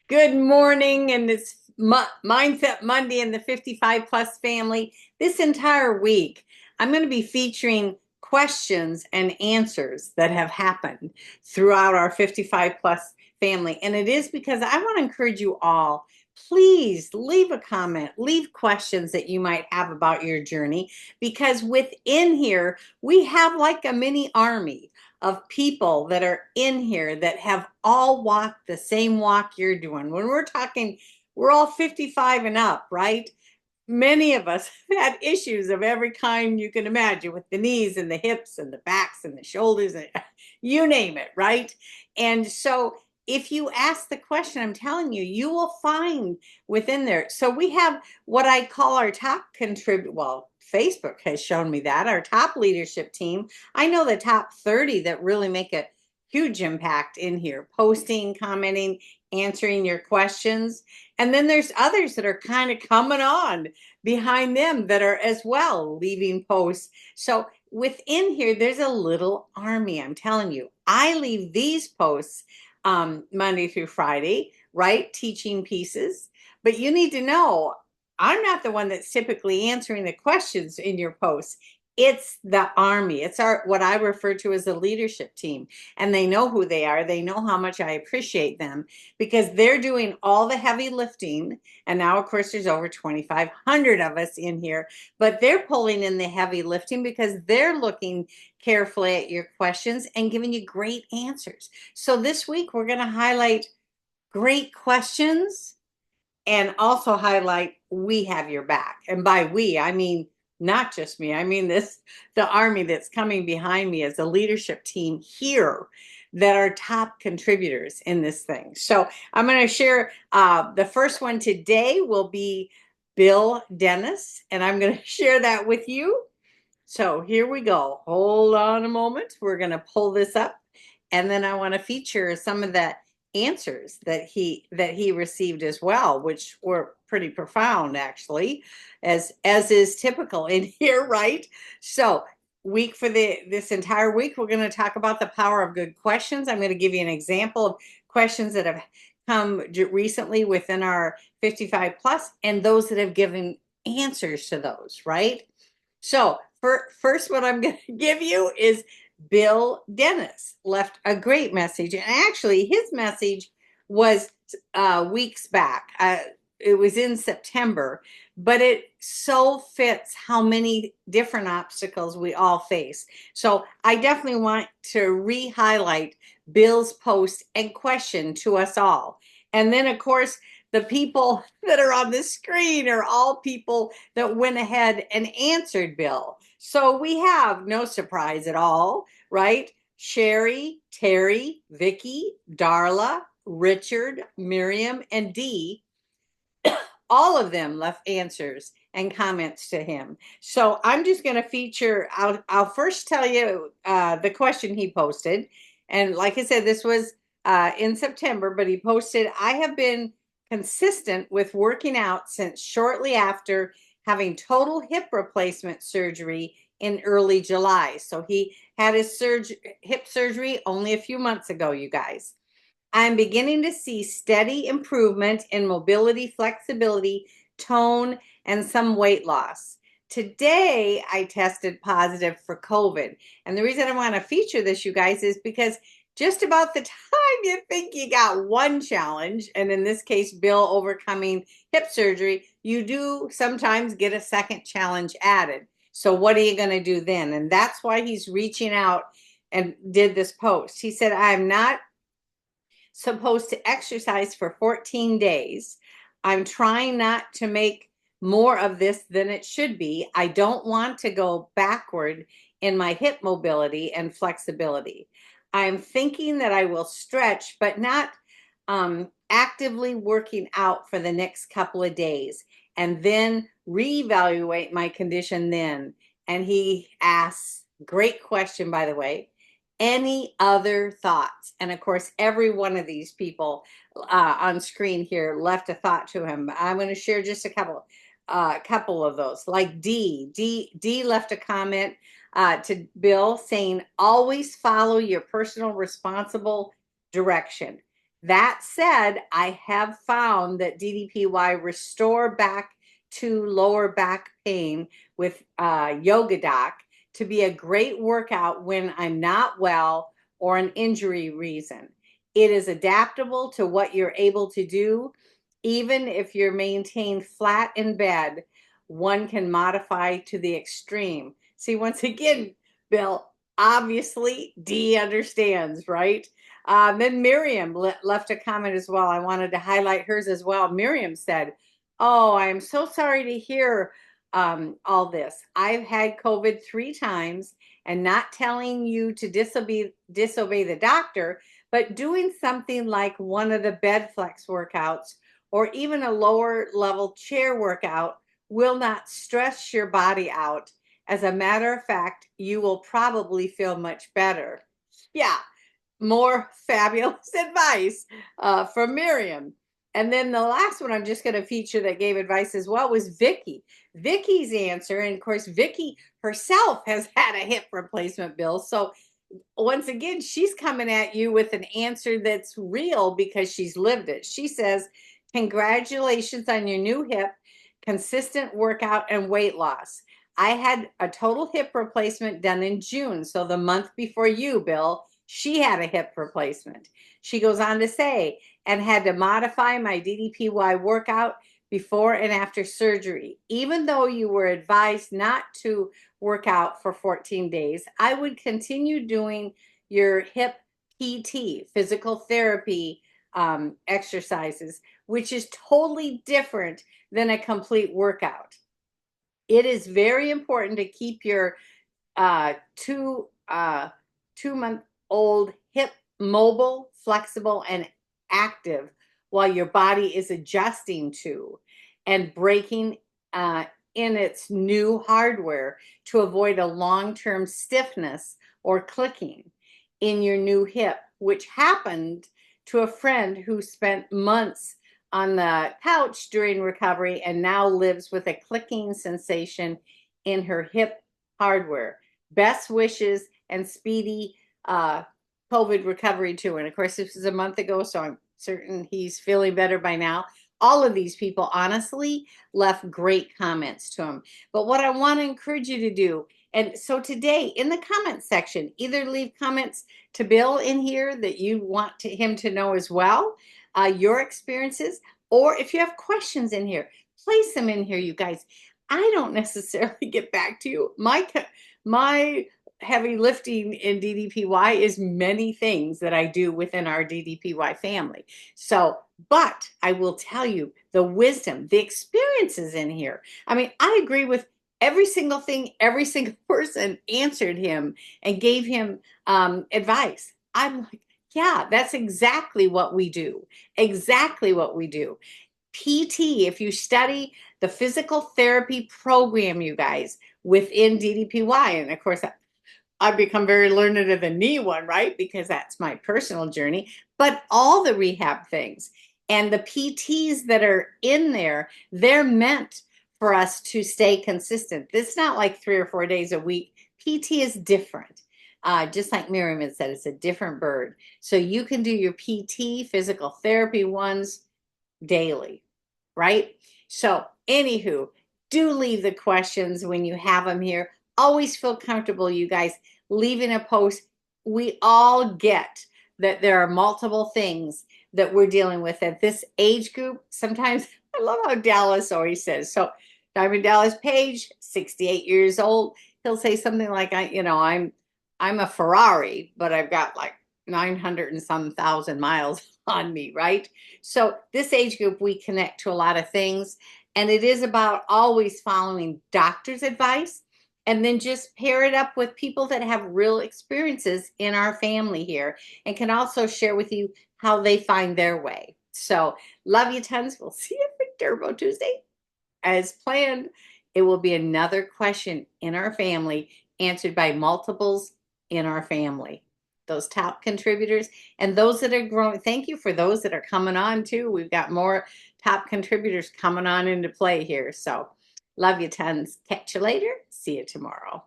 Good morning, and it's Mindset Monday and the 55 plus family. This entire week, I'm going to be featuring questions and answers that have happened throughout our 55 plus family. And it is because I want to encourage you all. Please leave a comment, leave questions that you might have about your journey, because within here, we have like a mini army of people that are in here that have all walked the same walk you're doing. When we're talking, we're all 55 and up, right? Many of us have had issues of every kind you can imagine with the knees and the hips and the backs and the shoulders, and you name it, right? And so if you ask the question, I'm telling you, you will find within there. So we have what I call our top contribute. Well, Facebook has shown me that our top leadership team. I know the top 30 that really make a huge impact in here, posting, commenting, answering your questions. And then there's others that are kind of coming on behind them that are as well leaving posts. So within here, there's a little army. I'm telling you, I leave these posts Monday through Friday, right? Teaching pieces. But you need to know I'm not the one that's typically answering the questions in your posts. It's the army. It's our what I refer to as a leadership team. And they know who they are. They know how much I appreciate them because they're doing all the heavy lifting. And now, of course, there's over 2,500 of us in here, but they're pulling in the heavy lifting because they're looking carefully at your questions and giving you great answers. So this week, we're going to highlight great questions and also highlight we have your back. And by we, I mean not just me. I mean the army that's coming behind me as a leadership team here that are top contributors in this thing. So I'm going to share the first one today will be Bill Dennis, and I'm going to share that with you. So here we go. Hold on a moment. We're going to pull this up, and then I want to feature some of the answers that he received as well, which were pretty profound actually, as is typical in here, right? So week for this entire week, we're going to talk about the power of good questions. I'm going to give you an example of questions that have come recently within our 55 plus and those that have given answers to those, right? So first, what I'm going to give you is Bill Dennis left a great message. And actually, his message was weeks back. It was in September, but it so fits how many different obstacles we all face. So I definitely want to re-highlight Bill's post and question to us all. And then, of course, the people that are on the screen are all people that went ahead and answered Bill. So we have no surprise at all, right? Sherry, Terry, Vicky, Darla, Richard, Miriam, and Dee, all of them left answers and comments to him. So I'm just going to feature, I'll first tell you the question he posted. And like I said, this was in September, but he posted, I have been consistent with working out since shortly after having total hip replacement surgery in early July. So he had his hip surgery only a few months ago, you guys. I'm beginning to see steady improvement in mobility, flexibility, tone, and some weight loss. Today, I tested positive for COVID. And the reason I want to feature this, you guys, is because just about the time you think you got one challenge, and in this case, Bill overcoming hip surgery, you do sometimes get a second challenge added. So, what are you going to do then? And that's why he's reaching out and did this post. He said, I'm not supposed to exercise for 14 days. I'm trying not to make more of this than it should be. I don't want to go backward in my hip mobility and flexibility. I'm thinking that I will stretch, but not actively working out for the next couple of days and then reevaluate my condition then. And he asks, great question, by the way, any other thoughts? And of course, every one of these people on screen here left a thought to him. I'm going to share just a couple of those. Like D left a comment to Bill saying, always follow your personal responsible direction. That said, I have found that DDPY restore back to lower back pain with Yoga Doc to be a great workout when I'm not well or an injury reason. It is adaptable to what you're able to do. Even if you're maintained flat in bed, one can modify to the extreme. See, once again, Bill, obviously Dee understands, right? Then Miriam left a comment as well. I wanted to highlight hers as well. Miriam said, "Oh, I am so sorry to hear all this. I've had COVID 3 times, and not telling you to disobey the doctor, but doing something like one of the bed flex workouts or even a lower level chair workout will not stress your body out. As a matter of fact, you will probably feel much better." Yeah, more fabulous advice from Miriam. And then the last one I'm just going to feature that gave advice as well was Vicky. Vicky's answer, and of course, Vicky herself has had a hip replacement, Bill. So once again, she's coming at you with an answer that's real because she's lived it. She says, "Congratulations on your new hip, consistent workout, and weight loss. I had a total hip replacement done in June, so the month before you, Bill, she had a hip replacement." She goes on to say, "And had to modify my DDPY workout before and after surgery. Even though you were advised not to work out for 14 days, I would continue doing your hip PT, physical therapy exercises, which is totally different than a complete workout. It is very important to keep your uh, two uh, 2 month old hip mobile, flexible, and active while your body is adjusting to and breaking uh, in its new hardware to avoid a long-term stiffness or clicking in your new hip, which happened to a friend who spent months on the couch during recovery and now lives with a clicking sensation in her hip hardware. Best wishes and speedy COVID recovery too." And of course, this was a month ago, so I'm certain he's feeling better by now. All of these people honestly left great comments to him. But what I want to encourage you to do, and so today in the comment section, either leave comments to Bill in here that you want him to know as well, your experiences, or if you have questions in here, place them in here, you guys. I don't necessarily get back to you. My heavy lifting in DDPY is many things that I do within our DDPY family. So, but I will tell you the wisdom, the experiences in here. I mean, I agree with every single thing every single person answered him and gave him advice. I'm like, yeah, that's exactly what we do. Exactly what we do. PT, if you study the physical therapy program, you guys, within DDPY, and of course, I've become very learned in the knee one, right? Because that's my personal journey, but all the rehab things and the PTs that are in there, they're meant for us to stay consistent. It's not like 3 or 4 days a week. PT is different. Just like Miriam had said, it's a different bird. So you can do your PT, physical therapy ones daily, right? So, anywho, do leave the questions when you have them here. Always feel comfortable, you guys, leaving a post. We all get that there are multiple things that we're dealing with at this age group. Sometimes I love how Dallas always says, so Diamond Dallas Page, 68 years old, he'll say something like, I'm a Ferrari, but I've got like 900 and some thousand miles on me, right? So this age group, we connect to a lot of things, and it is about always following doctor's advice and then just pair it up with people that have real experiences in our family here and can also share with you how they find their way. So love you tons. We'll see you for Turbo Tuesday. As planned, it will be another question in our family answered by multiples in our family. Those top contributors and those that are growing. Thank you for those that are coming on too. We've got more top contributors coming on into play here. So love you tons. Catch you later. See you tomorrow.